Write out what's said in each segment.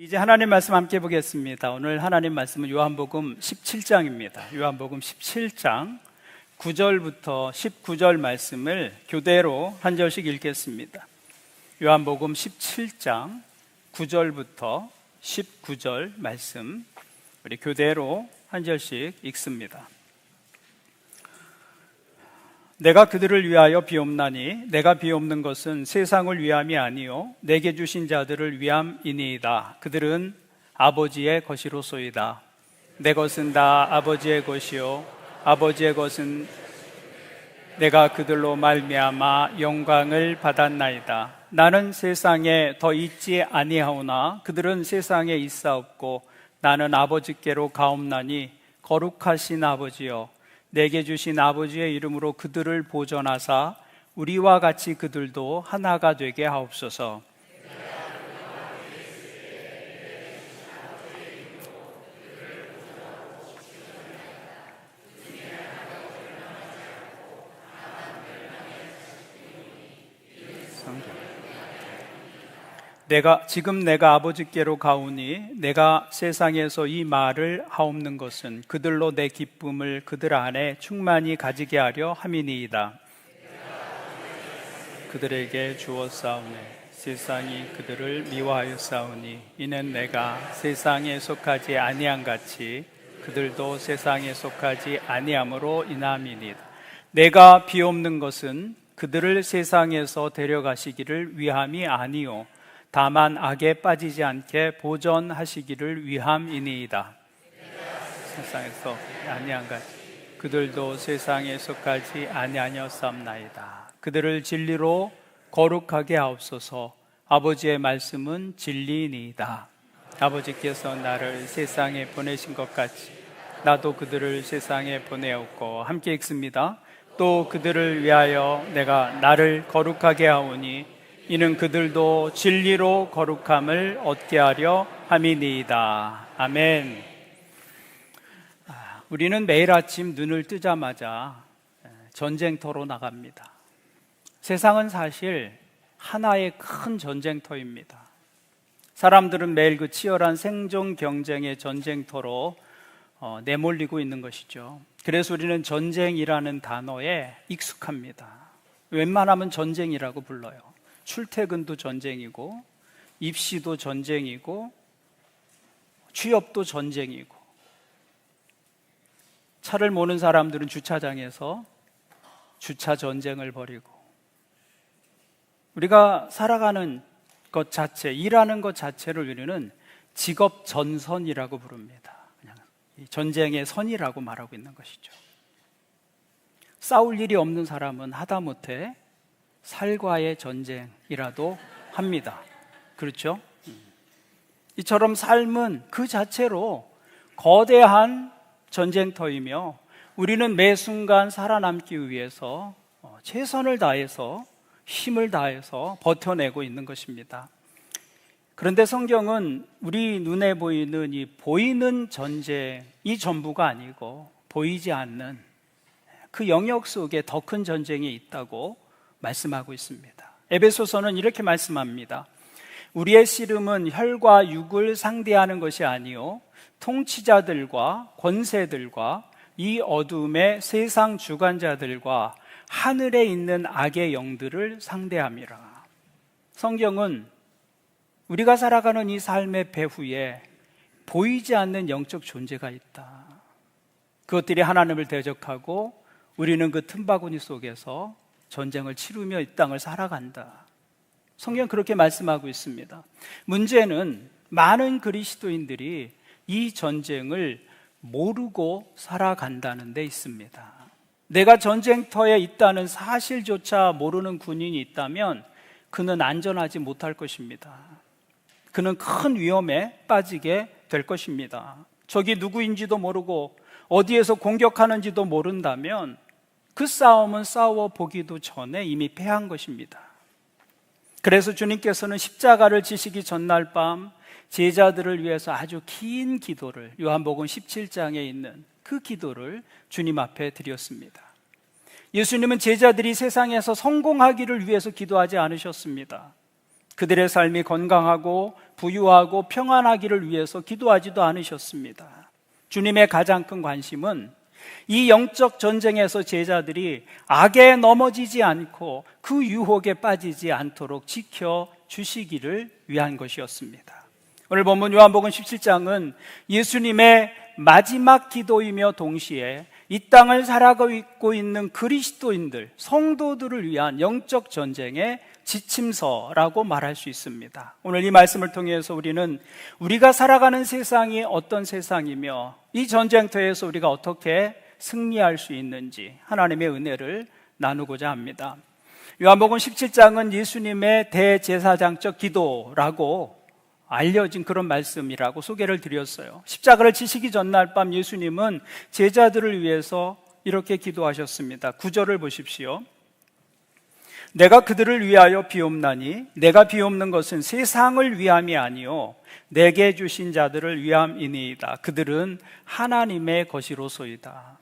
이제 하나님 말씀 함께 보겠습니다. 오늘 하나님 말씀은 요한복음 17장입니다. 요한복음 17장 9절부터 19절 말씀을 교대로 한 절씩 읽겠습니다. 요한복음 17장 9절부터 19절 말씀 우리 교대로 한 절씩 읽습니다. 내가 그들을 위하여 비옵나니 내가 비옵는 것은 세상을 위함이 아니요 내게 주신 자들을 위함이니이다. 그들은 아버지의 것이로소이다. 내 것은 다 아버지의 것이요 아버지의 것은 내가 그들로 말미암아 영광을 받았나이다. 나는 세상에 더 있지 아니하오나 그들은 세상에 있사옵고 나는 아버지께로 가옵나니 거룩하신 아버지여 내게 주신 아버지의 이름으로 그들을 보존하사 우리와 같이 그들도 하나가 되게 하옵소서. 내가 아버지께로 가오니 내가 세상에서 이 말을 하옵는 것은 그들로 내 기쁨을 그들 안에 충만히 가지게 하려 함이니이다. 그들에게 주었사오니 세상이 그들을 미워하였사오니 이는 내가 세상에 속하지 아니한 같이 그들도 세상에 속하지 아니함으로 인함이니이다. 내가 비옵는 것은 그들을 세상에서 데려가시기를 위함이 아니요 다만 악에 빠지지 않게 보존하시기를 위함이니이다. 세상에서 아니한 같이 그들도 세상에 속하지 아니하였사옵나이다. 그들을 진리로 거룩하게 하옵소서. 아버지의 말씀은 진리니이다. 아버지께서 나를 세상에 보내신 것 같이 나도 그들을 세상에 보내었고, 함께 읽습니다. 또 그들을 위하여 내가 나를 거룩하게 하오니 이는 그들도 진리로 거룩함을 얻게 하려 함이니이다. 아멘. 우리는 매일 아침 눈을 뜨자마자 전쟁터로 나갑니다. 세상은 사실 하나의 큰 전쟁터입니다. 사람들은 매일 그 치열한 생존 경쟁의 전쟁터로 내몰리고 있는 것이죠. 그래서 우리는 전쟁이라는 단어에 익숙합니다. 웬만하면 전쟁이라고 불러요. 출퇴근도 전쟁이고 입시도 전쟁이고 취업도 전쟁이고, 차를 모는 사람들은 주차장에서 주차 전쟁을 벌이고, 우리가 살아가는 것 자체, 일하는 것 자체를 우리는 직업 전선이라고 부릅니다. 그냥 전쟁의 선이라고 말하고 있는 것이죠. 싸울 일이 없는 사람은 하다못해 살과의 전쟁이라도 합니다. 그렇죠? 이처럼 삶은 그 자체로 거대한 전쟁터이며 우리는 매 순간 살아남기 위해서 최선을 다해서 힘을 다해서 버텨내고 있는 것입니다. 그런데 성경은 우리 눈에 보이는 이 보이는 전쟁이 전부가 아니고 보이지 않는 그 영역 속에 더 큰 전쟁이 있다고 말씀하고 있습니다. 에베소서는 이렇게 말씀합니다. 우리의 씨름은 혈과 육을 상대하는 것이 아니요 통치자들과 권세들과 이 어둠의 세상 주관자들과 하늘에 있는 악의 영들을 상대함이라. 성경은 우리가 살아가는 이 삶의 배후에 보이지 않는 영적 존재가 있다. 그것들이 하나님을 대적하고 우리는 그 틈바구니 속에서 전쟁을 치르며 이 땅을 살아간다. 성경은 그렇게 말씀하고 있습니다. 문제는 많은 그리스도인들이 이 전쟁을 모르고 살아간다는 데 있습니다. 내가 전쟁터에 있다는 사실조차 모르는 군인이 있다면 그는 안전하지 못할 것입니다. 그는 큰 위험에 빠지게 될 것입니다. 적이 누구인지도 모르고 어디에서 공격하는지도 모른다면 그 싸움은 싸워보기도 전에 이미 패한 것입니다. 그래서 주님께서는 십자가를 지시기 전날 밤 제자들을 위해서 아주 긴 기도를, 요한복음 17장에 있는 그 기도를 주님 앞에 드렸습니다. 예수님은 제자들이 세상에서 성공하기를 위해서 기도하지 않으셨습니다. 그들의 삶이 건강하고 부유하고 평안하기를 위해서 기도하지도 않으셨습니다. 주님의 가장 큰 관심은 이 영적 전쟁에서 제자들이 악에 넘어지지 않고 그 유혹에 빠지지 않도록 지켜주시기를 위한 것이었습니다. 오늘 본문 요한복음 17장은 예수님의 마지막 기도이며 동시에 이 땅을 살아가고 있는 그리스도인들, 성도들을 위한 영적 전쟁의 지침서라고 말할 수 있습니다. 오늘 이 말씀을 통해서 우리는 우리가 살아가는 세상이 어떤 세상이며 이 전쟁터에서 우리가 어떻게 승리할 수 있는지 하나님의 은혜를 나누고자 합니다. 요한복음 17장은 예수님의 대제사장적 기도라고 알려진 그런 말씀이라고 소개를 드렸어요. 십자가를 지시기 전날 밤 예수님은 제자들을 위해서 이렇게 기도하셨습니다. 9절을 보십시오. 내가 그들을 위하여 비옵나니 내가 비옵는 것은 세상을 위함이 아니요 내게 주신 자들을 위함이니이다. 그들은 하나님의 것이로소이다.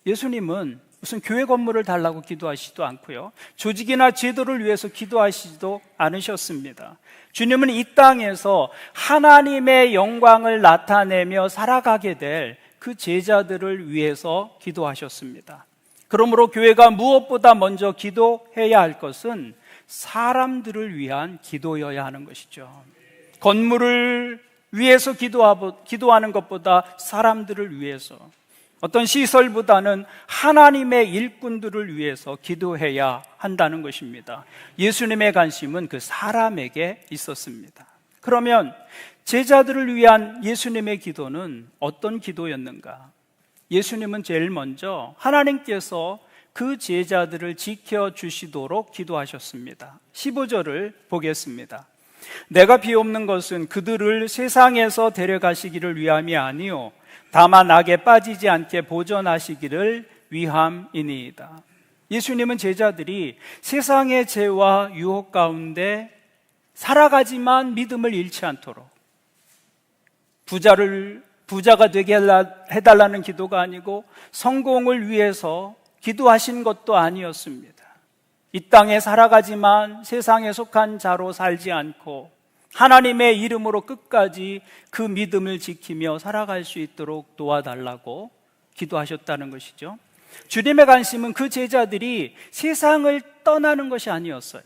예수님은 무슨 교회 건물을 달라고 기도하시지도 않고요, 조직이나 제도를 위해서 기도하시지도 않으셨습니다. 주님은 이 땅에서 하나님의 영광을 나타내며 살아가게 될 그 제자들을 위해서 기도하셨습니다. 그러므로 교회가 무엇보다 먼저 기도해야 할 것은 사람들을 위한 기도여야 하는 것이죠. 건물을 위해서 기도하는 것보다 사람들을 위해서, 어떤 시설보다는 하나님의 일꾼들을 위해서 기도해야 한다는 것입니다. 예수님의 관심은 그 사람에게 있었습니다. 그러면 제자들을 위한 예수님의 기도는 어떤 기도였는가? 예수님은 제일 먼저 하나님께서 그 제자들을 지켜주시도록 기도하셨습니다. 15절을 보겠습니다. 내가 비옵는 것은 그들을 세상에서 데려가시기를 위함이 아니요 다만 악에 빠지지 않게 보존하시기를 위함이니이다. 예수님은 제자들이 세상의 죄와 유혹 가운데 살아가지만 믿음을 잃지 않도록, 부자가 되게 해달라는 기도가 아니고 성공을 위해서 기도하신 것도 아니었습니다. 이 땅에 살아가지만 세상에 속한 자로 살지 않고 하나님의 이름으로 끝까지 그 믿음을 지키며 살아갈 수 있도록 도와달라고 기도하셨다는 것이죠. 주님의 관심은 그 제자들이 세상을 떠나는 것이 아니었어요.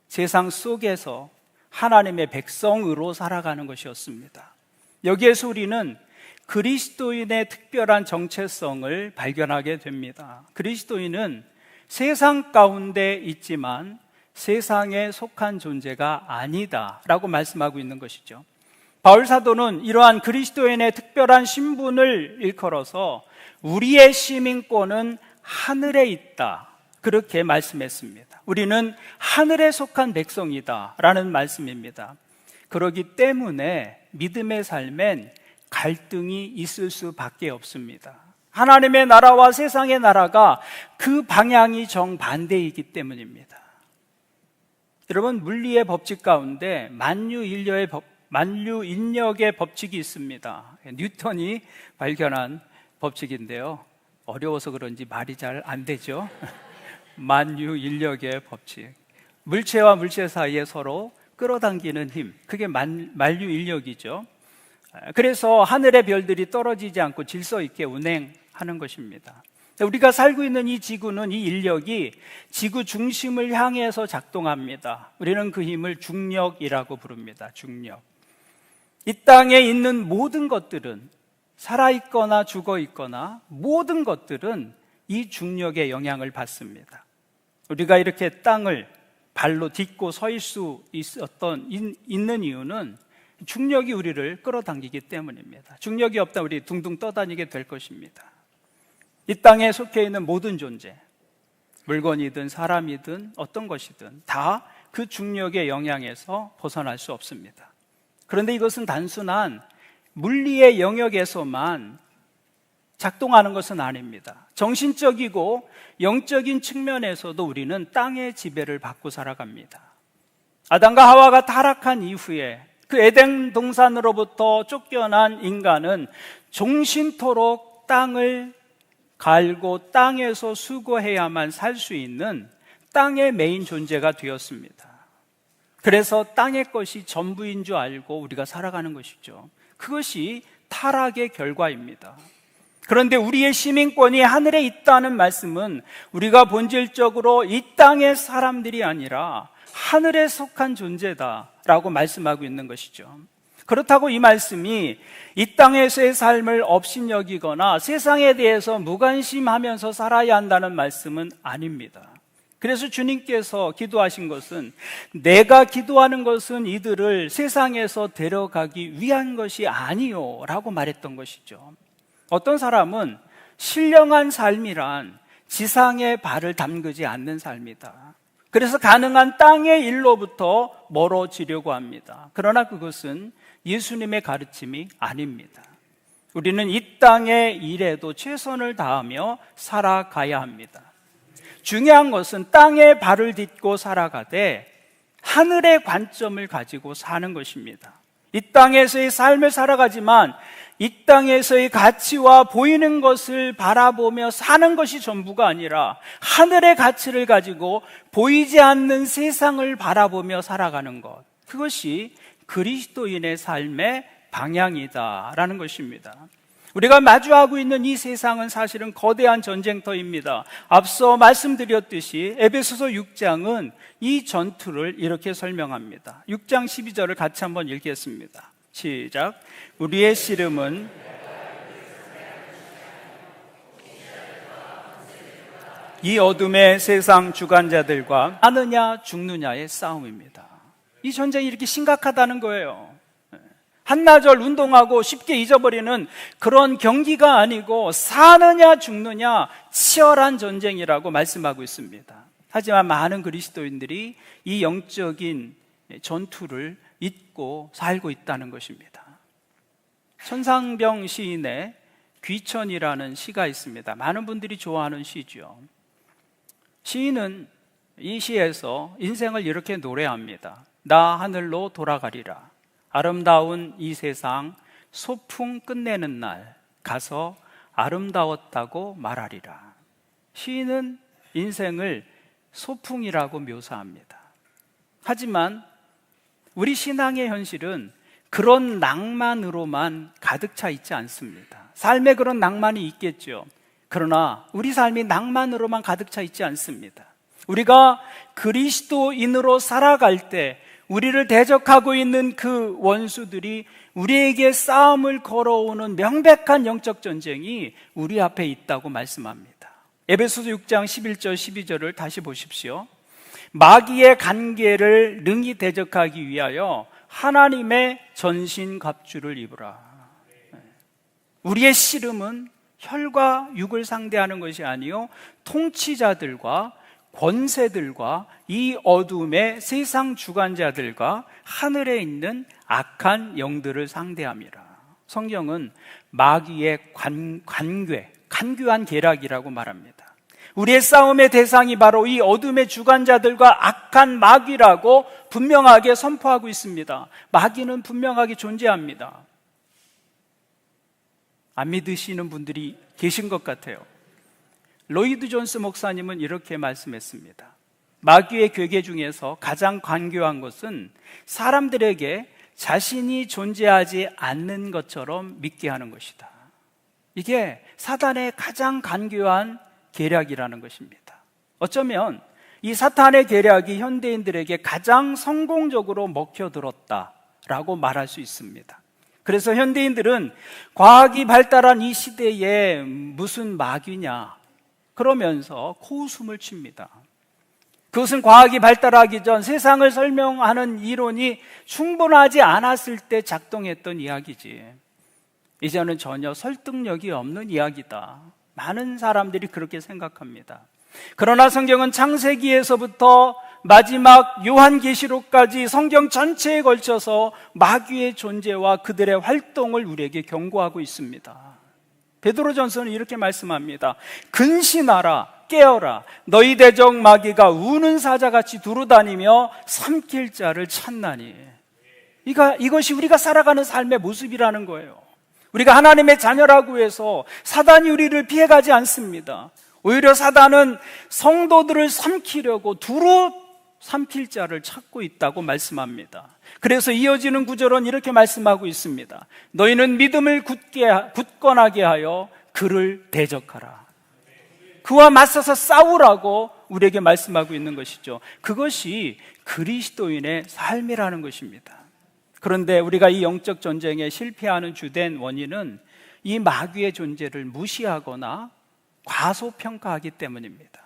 세상 속에서 하나님의 백성으로 살아가는 것이었습니다. 여기에서 우리는 그리스도인의 특별한 정체성을 발견하게 됩니다. 그리스도인은 세상 가운데 있지만 세상에 속한 존재가 아니다라고 말씀하고 있는 것이죠. 바울 사도는 이러한 그리스도인의 특별한 신분을 일컬어서 우리의 시민권은 하늘에 있다, 그렇게 말씀했습니다. 우리는 하늘에 속한 백성이다라는 말씀입니다. 그렇기 때문에 믿음의 삶엔 갈등이 있을 수밖에 없습니다. 하나님의 나라와 세상의 나라가 그 방향이 정반대이기 때문입니다. 여러분, 물리의 법칙 가운데 만유인력의 법칙이 있습니다. 뉴턴이 발견한 법칙인데요, 어려워서 그런지 말이 잘 안 되죠. 만유인력의 법칙, 물체와 물체 사이에 서로 끌어당기는 힘, 그게 만유인력이죠. 그래서 하늘의 별들이 떨어지지 않고 질서 있게 운행하는 것입니다. 우리가 살고 있는 이 지구는, 이 인력이 지구 중심을 향해서 작동합니다. 우리는 그 힘을 중력이라고 부릅니다. 중력. 이 땅에 있는 모든 것들은, 살아있거나 죽어있거나 모든 것들은 이 중력의 영향을 받습니다. 우리가 이렇게 땅을 발로 딛고 설 수 있는 이유는 중력이 우리를 끌어당기기 때문입니다. 중력이 없다 우리 둥둥 떠다니게 될 것입니다. 이 땅에 속해 있는 모든 존재, 물건이든 사람이든 어떤 것이든 다 그 중력의 영향에서 벗어날 수 없습니다. 그런데 이것은 단순한 물리의 영역에서만 작동하는 것은 아닙니다. 정신적이고 영적인 측면에서도 우리는 땅의 지배를 받고 살아갑니다. 아담과 하와가 타락한 이후에 그 에덴 동산으로부터 쫓겨난 인간은 종신토록 땅을 갈고 땅에서 수고해야만 살 수 있는 땅의 메인 존재가 되었습니다. 그래서 땅의 것이 전부인 줄 알고 우리가 살아가는 것이죠. 그것이 타락의 결과입니다. 그런데 우리의 시민권이 하늘에 있다는 말씀은 우리가 본질적으로 이 땅의 사람들이 아니라 하늘에 속한 존재다라고 말씀하고 있는 것이죠. 그렇다고 이 말씀이 이 땅에서의 삶을 업신여기거나 세상에 대해서 무관심하면서 살아야 한다는 말씀은 아닙니다. 그래서 주님께서 기도하신 것은 내가 기도하는 것은 이들을 세상에서 데려가기 위한 것이 아니요 라고 말했던 것이죠. 어떤 사람은 신령한 삶이란 지상에 발을 담그지 않는 삶이다. 그래서 가능한 땅의 일로부터 멀어지려고 합니다. 그러나 그것은 예수님의 가르침이 아닙니다. 우리는 이 땅의 일에도 최선을 다하며 살아가야 합니다. 중요한 것은 땅에 발을 딛고 살아가되 하늘의 관점을 가지고 사는 것입니다. 이 땅에서의 삶을 살아가지만 이 땅에서의 가치와 보이는 것을 바라보며 사는 것이 전부가 아니라 하늘의 가치를 가지고 보이지 않는 세상을 바라보며 살아가는 것, 그것이 그리스도인의 삶의 방향이다라는 것입니다. 우리가 마주하고 있는 이 세상은 사실은 거대한 전쟁터입니다. 앞서 말씀드렸듯이 에베소서 6장은 이 전투를 이렇게 설명합니다. 6장 12절을 같이 한번 읽겠습니다. 시작. 우리의 씨름은 이 어둠의 세상 주관자들과 사느냐 죽느냐의 싸움입니다. 이 전쟁이 이렇게 심각하다는 거예요. 한나절 운동하고 쉽게 잊어버리는 그런 경기가 아니고 사느냐 죽느냐 치열한 전쟁이라고 말씀하고 있습니다. 하지만 많은 그리스도인들이 이 영적인 전투를 잊고 살고 있다는 것입니다. 천상병 시인의 귀천이라는 시가 있습니다. 많은 분들이 좋아하는 시죠. 시인은 이 시에서 인생을 이렇게 노래합니다. 나 하늘로 돌아가리라. 아름다운 이 세상 소풍 끝내는 날 가서 아름다웠다고 말하리라. 시인은 인생을 소풍이라고 묘사합니다. 하지만 우리 신앙의 현실은 그런 낭만으로만 가득 차 있지 않습니다. 삶에 그런 낭만이 있겠죠. 그러나 우리 삶이 낭만으로만 가득 차 있지 않습니다. 우리가 그리스도인으로 살아갈 때 우리를 대적하고 있는 그 원수들이 우리에게 싸움을 걸어오는 명백한 영적 전쟁이 우리 앞에 있다고 말씀합니다. 에베소서 6장 11절 12절을 다시 보십시오. 마귀의 간계를 능히 대적하기 위하여 하나님의 전신갑주를 입으라. 우리의 씨름은 혈과 육을 상대하는 것이 아니요 통치자들과 권세들과 이 어둠의 세상 주관자들과 하늘에 있는 악한 영들을 상대함이라. 성경은 마귀의 간교한 계략이라고 말합니다. 우리의 싸움의 대상이 바로 이 어둠의 주관자들과 악한 마귀라고 분명하게 선포하고 있습니다. 마귀는 분명하게 존재합니다. 안 믿으시는 분들이 계신 것 같아요. 로이드 존스 목사님은 이렇게 말씀했습니다. 마귀의 괴계 중에서 가장 간교한 것은 사람들에게 자신이 존재하지 않는 것처럼 믿게 하는 것이다. 이게 사단의 가장 간교한 계략이라는 것입니다. 어쩌면 이 사탄의 계략이 현대인들에게 가장 성공적으로 먹혀들었다라고 말할 수 있습니다. 그래서 현대인들은 과학이 발달한 이 시대에 무슨 마귀냐 그러면서 코웃음을 칩니다. 그것은 과학이 발달하기 전 세상을 설명하는 이론이 충분하지 않았을 때 작동했던 이야기지. 이제는 전혀 설득력이 없는 이야기다. 많은 사람들이 그렇게 생각합니다. 그러나 성경은 창세기에서부터 마지막 요한계시록까지 성경 전체에 걸쳐서 마귀의 존재와 그들의 활동을 우리에게 경고하고 있습니다. 베드로전서는 이렇게 말씀합니다. 근신하라, 깨어라. 너희 대적 마귀가 우는 사자같이 두루다니며 삼킬 자를 찾나니. 이것이 우리가 살아가는 삶의 모습이라는 거예요. 우리가 하나님의 자녀라고 해서 사단이 우리를 피해가지 않습니다. 오히려 사단은 성도들을 삼키려고 두루 삼킬자를 찾고 있다고 말씀합니다. 그래서 이어지는 구절은 이렇게 말씀하고 있습니다. 너희는 믿음을 굳건하게 하여 그를 대적하라. 그와 맞서서 싸우라고 우리에게 말씀하고 있는 것이죠. 그것이 그리스도인의 삶이라는 것입니다. 그런데 우리가 이 영적 전쟁에 실패하는 주된 원인은 이 마귀의 존재를 무시하거나 과소평가하기 때문입니다.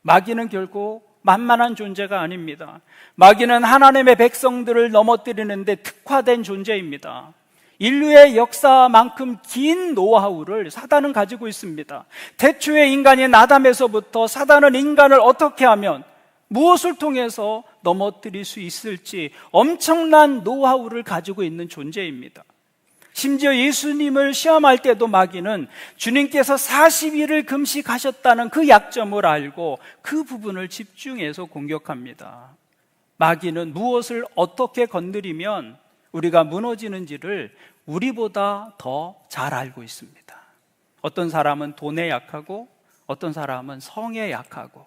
마귀는 결코 만만한 존재가 아닙니다. 마귀는 하나님의 백성들을 넘어뜨리는데 특화된 존재입니다. 인류의 역사만큼 긴 노하우를 사단은 가지고 있습니다. 태초의 인간인 아담에서부터 사단은 인간을 어떻게 하면 무엇을 통해서 넘어뜨릴 수 있을지 엄청난 노하우를 가지고 있는 존재입니다. 심지어 예수님을 시험할 때도 마귀는 주님께서 40일을 금식하셨다는 그 약점을 알고 그 부분을 집중해서 공격합니다. 마귀는 무엇을 어떻게 건드리면 우리가 무너지는지를 우리보다 더 잘 알고 있습니다. 어떤 사람은 돈에 약하고, 어떤 사람은 성에 약하고,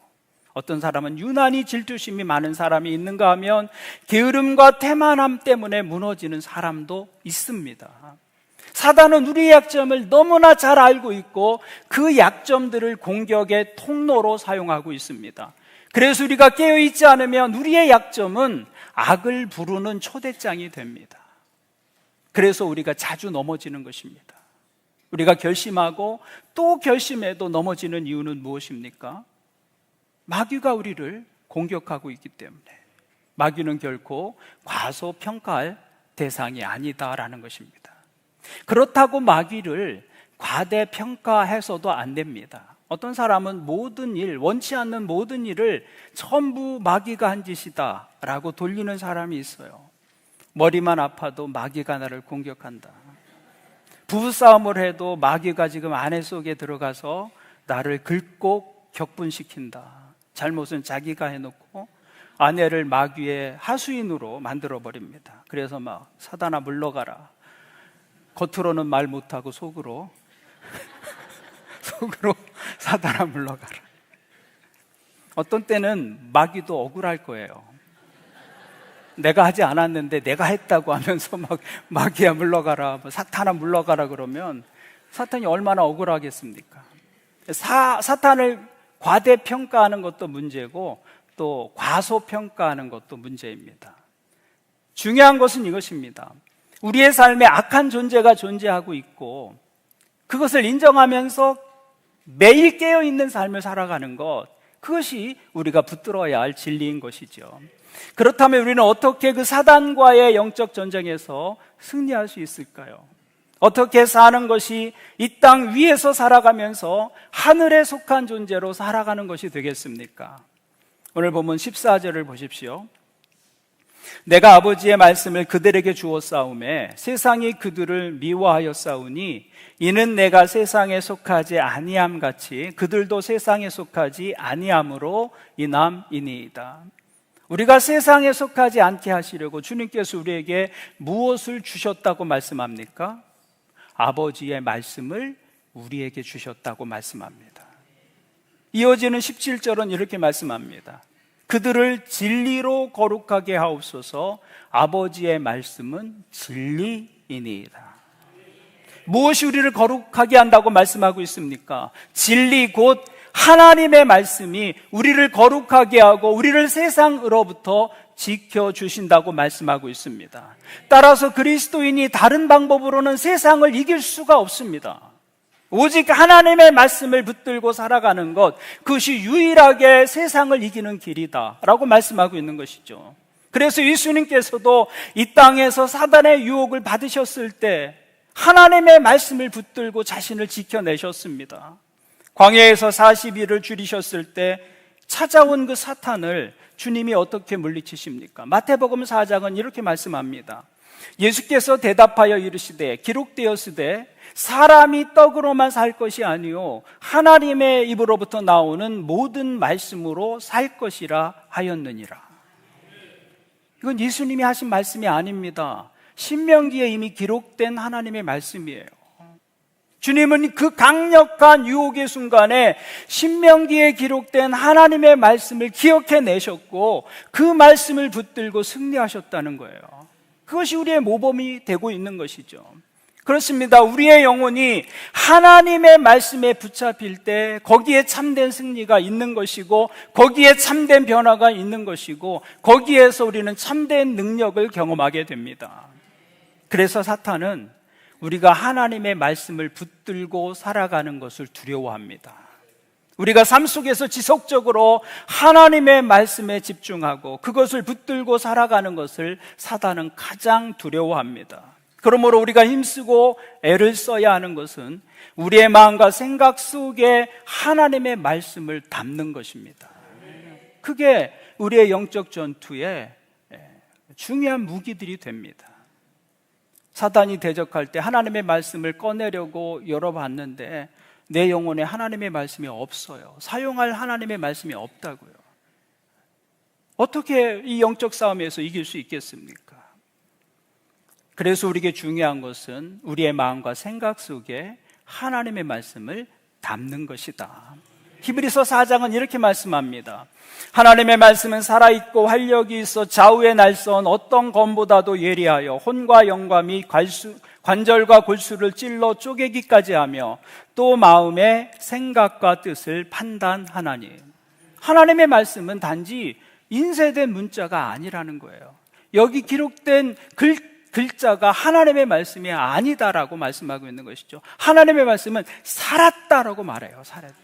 어떤 사람은 유난히 질투심이 많은 사람이 있는가 하면 게으름과 태만함 때문에 무너지는 사람도 있습니다. 사단은 우리의 약점을 너무나 잘 알고 있고 그 약점들을 공격의 통로로 사용하고 있습니다. 그래서 우리가 깨어있지 않으면 우리의 약점은 악을 부르는 초대장이 됩니다. 그래서 우리가 자주 넘어지는 것입니다. 우리가 결심하고 또 결심해도 넘어지는 이유는 무엇입니까? 마귀가 우리를 공격하고 있기 때문에. 마귀는 결코 과소평가할 대상이 아니다라는 것입니다. 그렇다고 마귀를 과대평가해서도 안 됩니다. 어떤 사람은 모든 일, 원치 않는 모든 일을 전부 마귀가 한 짓이다 라고 돌리는 사람이 있어요. 머리만 아파도 마귀가 나를 공격한다. 부부싸움을 해도 마귀가 지금 아내 속에 들어가서 나를 긁고 격분시킨다. 잘못은 자기가 해놓고 아내를 마귀의 하수인으로 만들어버립니다. 그래서 막 사단아 물러가라. 겉으로는 말 못하고 속으로 사단아 물러가라. 어떤 때는 마귀도 억울할 거예요. 내가 하지 않았는데 내가 했다고 하면서 막 마귀야 물러가라, 사탄아 물러가라 그러면 사탄이 얼마나 억울하겠습니까? 사탄을 과대평가하는 것도 문제고 또 과소평가하는 것도 문제입니다. 중요한 것은 이것입니다. 우리의 삶에 악한 존재가 존재하고 있고 그것을 인정하면서 매일 깨어있는 삶을 살아가는 것, 그것이 우리가 붙들어야 할 진리인 것이죠. 그렇다면 우리는 어떻게 그 사단과의 영적 전쟁에서 승리할 수 있을까요? 어떻게 사는 것이 이 땅 위에서 살아가면서 하늘에 속한 존재로 살아가는 것이 되겠습니까? 오늘 본문 14절을 보십시오. 내가 아버지의 말씀을 그들에게 주었사오매 세상이 그들을 미워하였사오니 이는 내가 세상에 속하지 아니함 같이 그들도 세상에 속하지 아니함으로 인함이니이다. 우리가 세상에 속하지 않게 하시려고 주님께서 우리에게 무엇을 주셨다고 말씀합니까? 아버지의 말씀을 우리에게 주셨다고 말씀합니다. 이어지는 17절은 이렇게 말씀합니다. 그들을 진리로 거룩하게 하옵소서. 아버지의 말씀은 진리이니이다. 무엇이 우리를 거룩하게 한다고 말씀하고 있습니까? 진리 곧 하나님의 말씀이 우리를 거룩하게 하고 우리를 세상으로부터 지켜주신다고 말씀하고 있습니다. 따라서 그리스도인이 다른 방법으로는 세상을 이길 수가 없습니다. 오직 하나님의 말씀을 붙들고 살아가는 것, 그것이 유일하게 세상을 이기는 길이다 라고 말씀하고 있는 것이죠. 그래서 예수님께서도 이 땅에서 사단의 유혹을 받으셨을 때 하나님의 말씀을 붙들고 자신을 지켜내셨습니다. 광야에서 40일을 줄이셨을 때 찾아온 그 사탄을 주님이 어떻게 물리치십니까? 마태복음 4장은 이렇게 말씀합니다. 예수께서 대답하여 이르시되 기록되었으되 사람이 떡으로만 살 것이 아니요 하나님의 입으로부터 나오는 모든 말씀으로 살 것이라 하였느니라. 이건 예수님이 하신 말씀이 아닙니다. 신명기에 이미 기록된 하나님의 말씀이에요. 주님은 그 강력한 유혹의 순간에 신명기에 기록된 하나님의 말씀을 기억해내셨고 그 말씀을 붙들고 승리하셨다는 거예요. 그것이 우리의 모범이 되고 있는 것이죠. 그렇습니다. 우리의 영혼이 하나님의 말씀에 붙잡힐 때 거기에 참된 승리가 있는 것이고 거기에 참된 변화가 있는 것이고 거기에서 우리는 참된 능력을 경험하게 됩니다. 그래서 사탄은 우리가 하나님의 말씀을 붙들고 살아가는 것을 두려워합니다. 우리가 삶 속에서 지속적으로 하나님의 말씀에 집중하고 그것을 붙들고 살아가는 것을 사단은 가장 두려워합니다. 그러므로 우리가 힘쓰고 애를 써야 하는 것은 우리의 마음과 생각 속에 하나님의 말씀을 담는 것입니다. 그게 우리의 영적 전투의 중요한 무기들이 됩니다. 사단이 대적할 때 하나님의 말씀을 꺼내려고 열어봤는데 내 영혼에 하나님의 말씀이 없어요. 사용할 하나님의 말씀이 없다고요. 어떻게 이 영적 싸움에서 이길 수 있겠습니까? 그래서 우리에게 중요한 것은 우리의 마음과 생각 속에 하나님의 말씀을 담는 것이다. 히브리서 4장은 이렇게 말씀합니다. 하나님의 말씀은 살아있고 활력이 있어 좌우의 날선 어떤 검보다도 예리하여 혼과 영과 및 관절과 골수를 찔러 쪼개기까지 하며 또 마음의 생각과 뜻을 판단하나니. 하나님의 말씀은 단지 인쇄된 문자가 아니라는 거예요. 여기 기록된 글자가 하나님의 말씀이 아니다라고 말씀하고 있는 것이죠. 하나님의 말씀은 살았다라고 말해요. 살았다.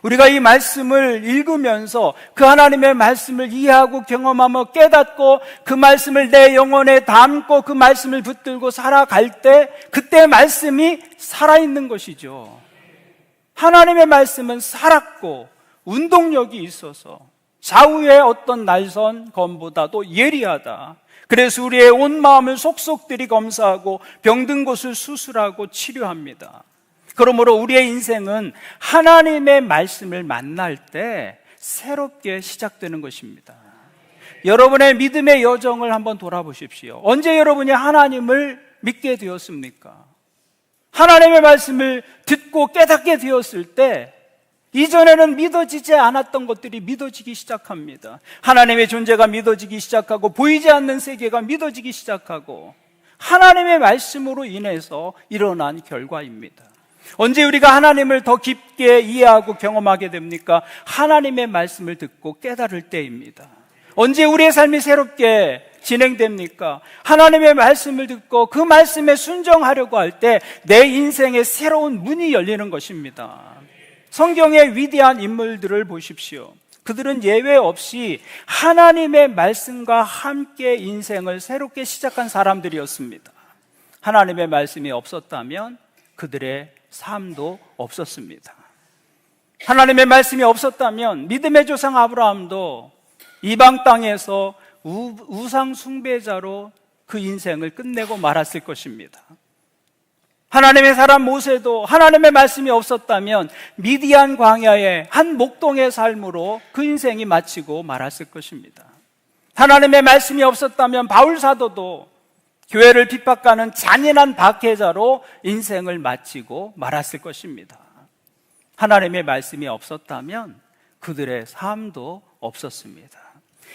우리가 이 말씀을 읽으면서 그 하나님의 말씀을 이해하고 경험하며 깨닫고 그 말씀을 내 영혼에 담고 그 말씀을 붙들고 살아갈 때 그때 말씀이 살아있는 것이죠. 하나님의 말씀은 살았고 운동력이 있어서 좌우의 어떤 날선 검보다도 예리하다. 그래서 우리의 온 마음을 속속들이 검사하고 병든 곳을 수술하고 치료합니다. 그러므로 우리의 인생은 하나님의 말씀을 만날 때 새롭게 시작되는 것입니다. 여러분의 믿음의 여정을 한번 돌아보십시오. 언제 여러분이 하나님을 믿게 되었습니까? 하나님의 말씀을 듣고 깨닫게 되었을 때 이전에는 믿어지지 않았던 것들이 믿어지기 시작합니다. 하나님의 존재가 믿어지기 시작하고 보이지 않는 세계가 믿어지기 시작하고 하나님의 말씀으로 인해서 일어난 결과입니다. 언제 우리가 하나님을 더 깊게 이해하고 경험하게 됩니까? 하나님의 말씀을 듣고 깨달을 때입니다. 언제 우리의 삶이 새롭게 진행됩니까? 하나님의 말씀을 듣고 그 말씀에 순종하려고 할 때 내 인생에 새로운 문이 열리는 것입니다. 성경의 위대한 인물들을 보십시오. 그들은 예외 없이 하나님의 말씀과 함께 인생을 새롭게 시작한 사람들이었습니다. 하나님의 말씀이 없었다면 그들의 삶도 없었습니다. 하나님의 말씀이 없었다면 믿음의 조상 아브라함도 이방 땅에서 우상 숭배자로 그 인생을 끝내고 말았을 것입니다. 하나님의 사람 모세도 하나님의 말씀이 없었다면 미디안 광야의 한 목동의 삶으로 그 인생이 마치고 말았을 것입니다. 하나님의 말씀이 없었다면 바울 사도도 교회를 핍박하는 잔인한 박해자로 인생을 마치고 말았을 것입니다. 하나님의 말씀이 없었다면 그들의 삶도 없었습니다.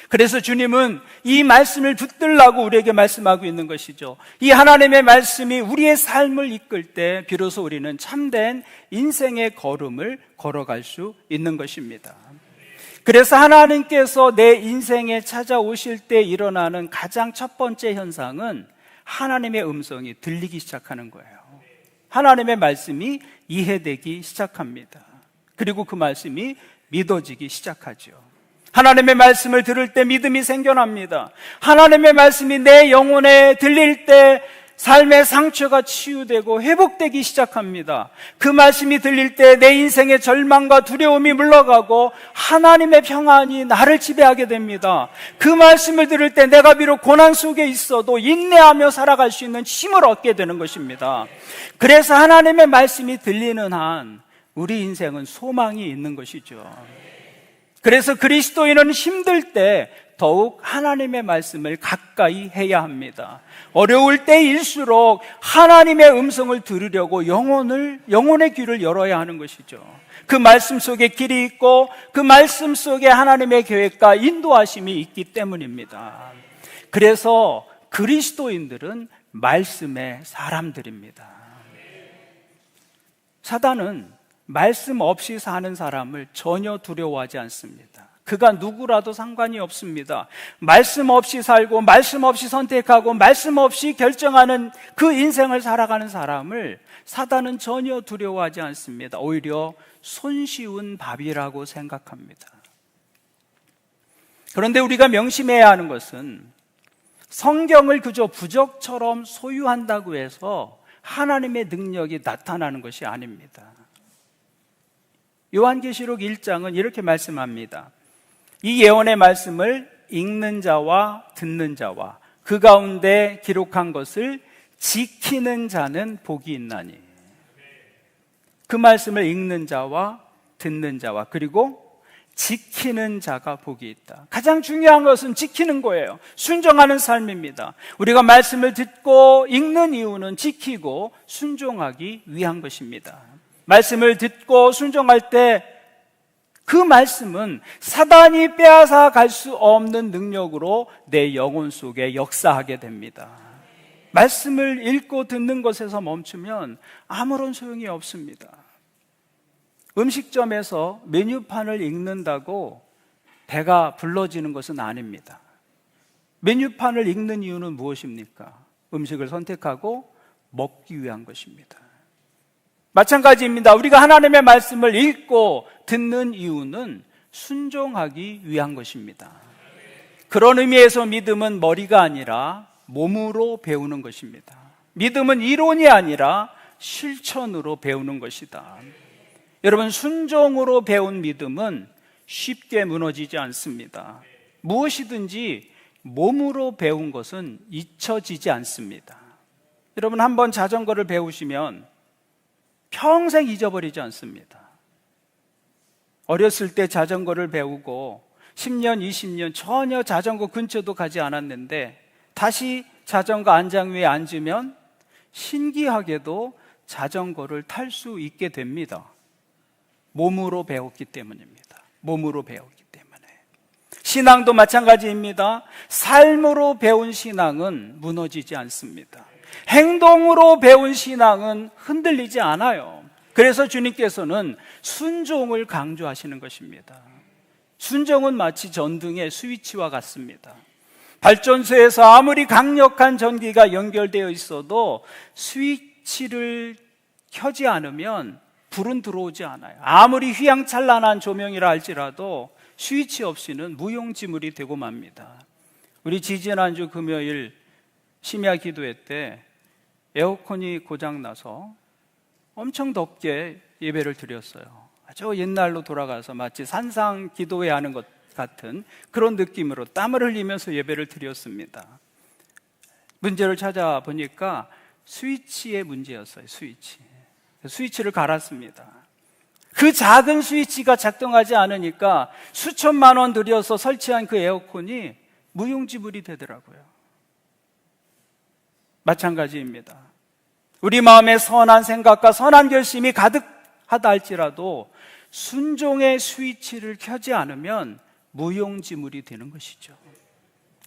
그래서 주님은 이 말씀을 붙들라고 우리에게 말씀하고 있는 것이죠. 이 하나님의 말씀이 우리의 삶을 이끌 때 비로소 우리는 참된 인생의 걸음을 걸어갈 수 있는 것입니다. 그래서 하나님께서 내 인생에 찾아오실 때 일어나는 가장 첫 번째 현상은 하나님의 음성이 들리기 시작하는 거예요. 하나님의 말씀이 이해되기 시작합니다. 그리고 그 말씀이 믿어지기 시작하죠. 하나님의 말씀을 들을 때 믿음이 생겨납니다. 하나님의 말씀이 내 영혼에 들릴 때 삶의 상처가 치유되고 회복되기 시작합니다. 그 말씀이 들릴 때 내 인생의 절망과 두려움이 물러가고 하나님의 평안이 나를 지배하게 됩니다. 그 말씀을 들을 때 내가 비록 고난 속에 있어도 인내하며 살아갈 수 있는 힘을 얻게 되는 것입니다. 그래서 하나님의 말씀이 들리는 한 우리 인생은 소망이 있는 것이죠. 그래서 그리스도인은 힘들 때 더욱 하나님의 말씀을 가까이 해야 합니다. 어려울 때일수록 하나님의 음성을 들으려고 영혼의 귀를 열어야 하는 것이죠. 그 말씀 속에 길이 있고 그 말씀 속에 하나님의 계획과 인도하심이 있기 때문입니다. 그래서 그리스도인들은 말씀의 사람들입니다. 사단은 말씀 없이 사는 사람을 전혀 두려워하지 않습니다. 그가 누구라도 상관이 없습니다. 말씀 없이 살고 말씀 없이 선택하고 말씀 없이 결정하는 그 인생을 살아가는 사람을 사단은 전혀 두려워하지 않습니다. 오히려 손쉬운 밥이라고 생각합니다. 그런데 우리가 명심해야 하는 것은 성경을 그저 부적처럼 소유한다고 해서 하나님의 능력이 나타나는 것이 아닙니다. 요한계시록 1장은 이렇게 말씀합니다. 이 예언의 말씀을 읽는 자와 듣는 자와 그 가운데 기록한 것을 지키는 자는 복이 있나니. 그 말씀을 읽는 자와 듣는 자와 그리고 지키는 자가 복이 있다. 가장 중요한 것은 지키는 거예요. 순종하는 삶입니다. 우리가 말씀을 듣고 읽는 이유는 지키고 순종하기 위한 것입니다. 말씀을 듣고 순종할 때 그 말씀은 사단이 빼앗아 갈 수 없는 능력으로 내 영혼 속에 역사하게 됩니다. 말씀을 읽고 듣는 것에서 멈추면 아무런 소용이 없습니다. 음식점에서 메뉴판을 읽는다고 배가 불러지는 것은 아닙니다. 메뉴판을 읽는 이유는 무엇입니까? 음식을 선택하고 먹기 위한 것입니다. 마찬가지입니다. 우리가 하나님의 말씀을 읽고 듣는 이유는 순종하기 위한 것입니다. 그런 의미에서 믿음은 머리가 아니라 몸으로 배우는 것입니다. 믿음은 이론이 아니라 실천으로 배우는 것이다. 여러분, 순종으로 배운 믿음은 쉽게 무너지지 않습니다. 무엇이든지 몸으로 배운 것은 잊혀지지 않습니다. 여러분, 한번 자전거를 배우시면 평생 잊어버리지 않습니다. 어렸을 때 자전거를 배우고 10년, 20년 전혀 자전거 근처도 가지 않았는데 다시 자전거 안장 위에 앉으면 신기하게도 자전거를 탈 수 있게 됩니다. 몸으로 배웠기 때문입니다. 몸으로 배웠기 때문에. 신앙도 마찬가지입니다. 삶으로 배운 신앙은 무너지지 않습니다. 행동으로 배운 신앙은 흔들리지 않아요. 그래서 주님께서는 순종을 강조하시는 것입니다. 순종은 마치 전등의 스위치와 같습니다. 발전소에서 아무리 강력한 전기가 연결되어 있어도 스위치를 켜지 않으면 불은 들어오지 않아요. 아무리 휘황찬란한 조명이라 할지라도 스위치 없이는 무용지물이 되고 맙니다. 우리 지지난주 금요일 심야 기도회 때 에어컨이 고장나서 엄청 덥게 예배를 드렸어요. 아주 옛날로 돌아가서 마치 산상 기도회 하는 것 같은 그런 느낌으로 땀을 흘리면서 예배를 드렸습니다. 문제를 찾아보니까 스위치의 문제였어요. 스위치를 갈았습니다. 그 작은 스위치가 작동하지 않으니까 수천만 원 들여서 설치한 그 에어컨이 무용지물이 되더라고요. 마찬가지입니다. 우리 마음에 선한 생각과 선한 결심이 가득하다 할지라도 순종의 스위치를 켜지 않으면 무용지물이 되는 것이죠.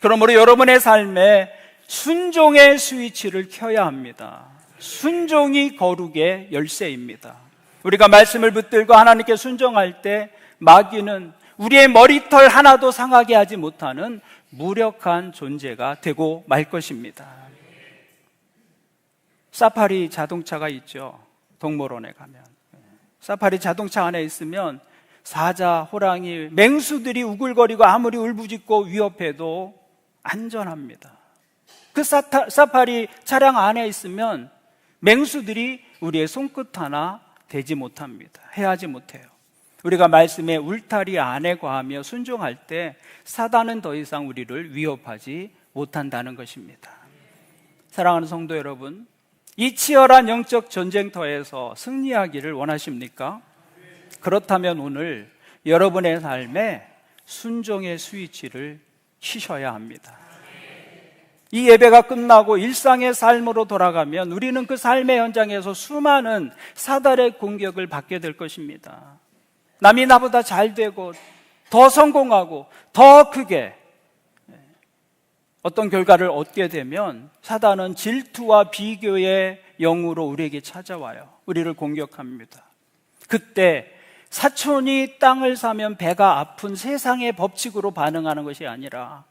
그러므로 여러분의 삶에 순종의 스위치를 켜야 합니다. 순종이 거룩의 열쇠입니다. 우리가 말씀을 붙들고 하나님께 순종할 때 마귀는 우리의 머리털 하나도 상하게 하지 못하는 무력한 존재가 되고 말 것입니다. 사파리 자동차가 있죠. 동물원에 가면 사파리 자동차 안에 있으면 사자, 호랑이, 맹수들이 우글거리고 아무리 울부짖고 위협해도 안전합니다. 그 사파리 차량 안에 있으면 맹수들이 우리의 손끝 하나 대지 못합니다. 해하지 못해요. 우리가 말씀의 울타리 안에 거하며 순종할 때 사단은 더 이상 우리를 위협하지 못한다는 것입니다. 사랑하는 성도 여러분, 이 치열한 영적 전쟁터에서 승리하기를 원하십니까? 그렇다면 오늘 여러분의 삶에 순종의 스위치를 쉬셔야 합니다. 이 예배가 끝나고 일상의 삶으로 돌아가면 우리는 그 삶의 현장에서 수많은 사단의 공격을 받게 될 것입니다. 남이 나보다 잘 되고 더 성공하고 더 크게 어떤 결과를 얻게 되면 사단은 질투와 비교의 영으로 우리에게 찾아와요. 우리를 공격합니다. 그때 사촌이 땅을 사면 배가 아픈 세상의 법칙으로 반응하는 것이 아니라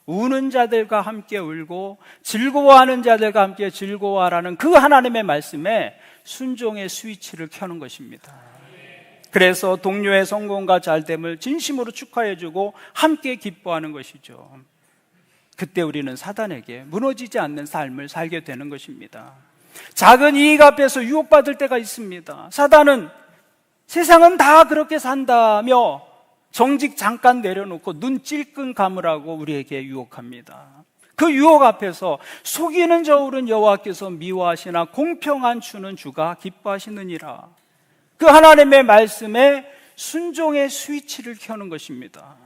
우는 자들과 함께 울고 즐거워하는 자들과 함께 즐거워하라는 그 하나님의 말씀에 순종의 스위치를 켜는 것입니다. 그래서 동료의 성공과 잘됨을 진심으로 축하해주고 함께 기뻐하는 것이죠. 그때 우리는 사단에게 무너지지 않는 삶을 살게 되는 것입니다. 작은 이익 앞에서 유혹받을 때가 있습니다. 사단은 세상은 다 그렇게 산다며 정직 잠깐 내려놓고 눈 찔끔 감으라고 우리에게 유혹합니다. 그 유혹 앞에서 속이는 저울은 여호와께서 미워하시나 공평한 주는 주가 기뻐하시느니라. 그 하나님의 말씀에 순종의 스위치를 켜는 것입니다.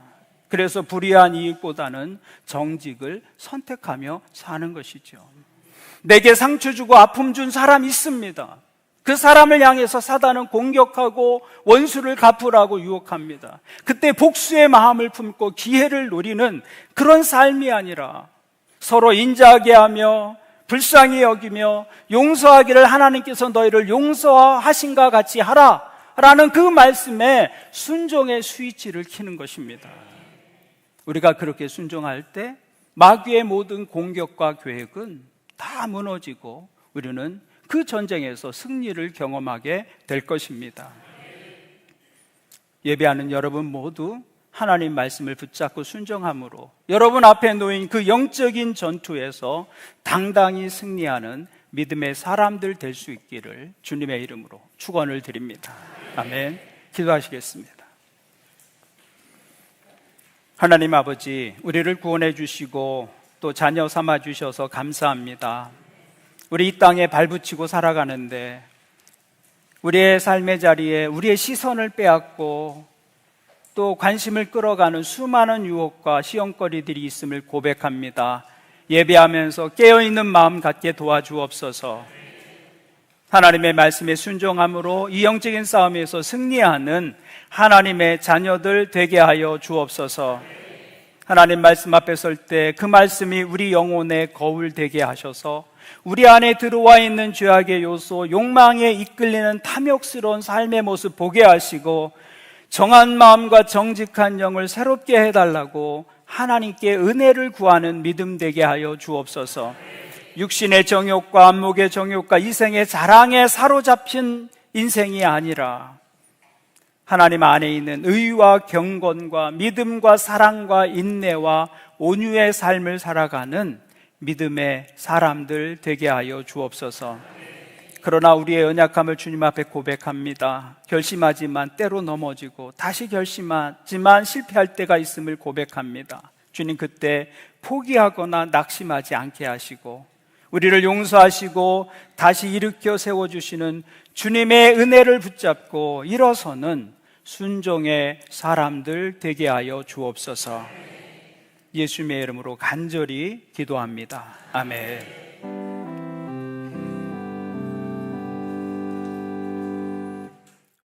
그래서 불의한 이익보다는 정직을 선택하며 사는 것이죠. 내게 상처 주고 아픔 준 사람 있습니다. 그 사람을 향해서 사단은 공격하고 원수를 갚으라고 유혹합니다. 그때 복수의 마음을 품고 기회를 노리는 그런 삶이 아니라 서로 인자하게 하며 불쌍히 여기며 용서하기를 하나님께서 너희를 용서하신가 같이 하라라는 그 말씀에 순종의 스위치를 켜는 것입니다. 우리가 그렇게 순종할 때 마귀의 모든 공격과 계획은 다 무너지고 우리는 그 전쟁에서 승리를 경험하게 될 것입니다. 예배하는 여러분 모두 하나님 말씀을 붙잡고 순종함으로 여러분 앞에 놓인 그 영적인 전투에서 당당히 승리하는 믿음의 사람들 될 수 있기를 주님의 이름으로 축원을 드립니다. 아멘. 기도하시겠습니다. 하나님 아버지, 우리를 구원해 주시고 또 자녀 삼아 주셔서 감사합니다. 우리 이 땅에 발붙이고 살아가는데 우리의 삶의 자리에 우리의 시선을 빼앗고 또 관심을 끌어가는 수많은 유혹과 시험거리들이 있음을 고백합니다. 예배하면서 깨어있는 마음 갖게 도와주옵소서. 하나님의 말씀에 순종함으로 이 영적인 싸움에서 승리하는 하나님의 자녀들 되게 하여 주옵소서. 하나님 말씀 앞에 설 때 그 말씀이 우리 영혼의 거울 되게 하셔서 우리 안에 들어와 있는 죄악의 요소, 욕망에 이끌리는 탐욕스러운 삶의 모습 보게 하시고 정한 마음과 정직한 영을 새롭게 해달라고 하나님께 은혜를 구하는 믿음 되게 하여 주옵소서. 육신의 정욕과 안목의 정욕과 이생의 자랑에 사로잡힌 인생이 아니라 하나님 안에 있는 의와 경건과 믿음과 사랑과 인내와 온유의 삶을 살아가는 믿음의 사람들 되게 하여 주옵소서. 그러나 우리의 연약함을 주님 앞에 고백합니다. 결심하지만 때로 넘어지고 다시 결심하지만 실패할 때가 있음을 고백합니다. 주님, 그때 포기하거나 낙심하지 않게 하시고 우리를 용서하시고 다시 일으켜 세워주시는 주님의 은혜를 붙잡고 일어서는 순종의 사람들 되게 하여 주옵소서. 예수님의 이름으로 간절히 기도합니다. 아멘.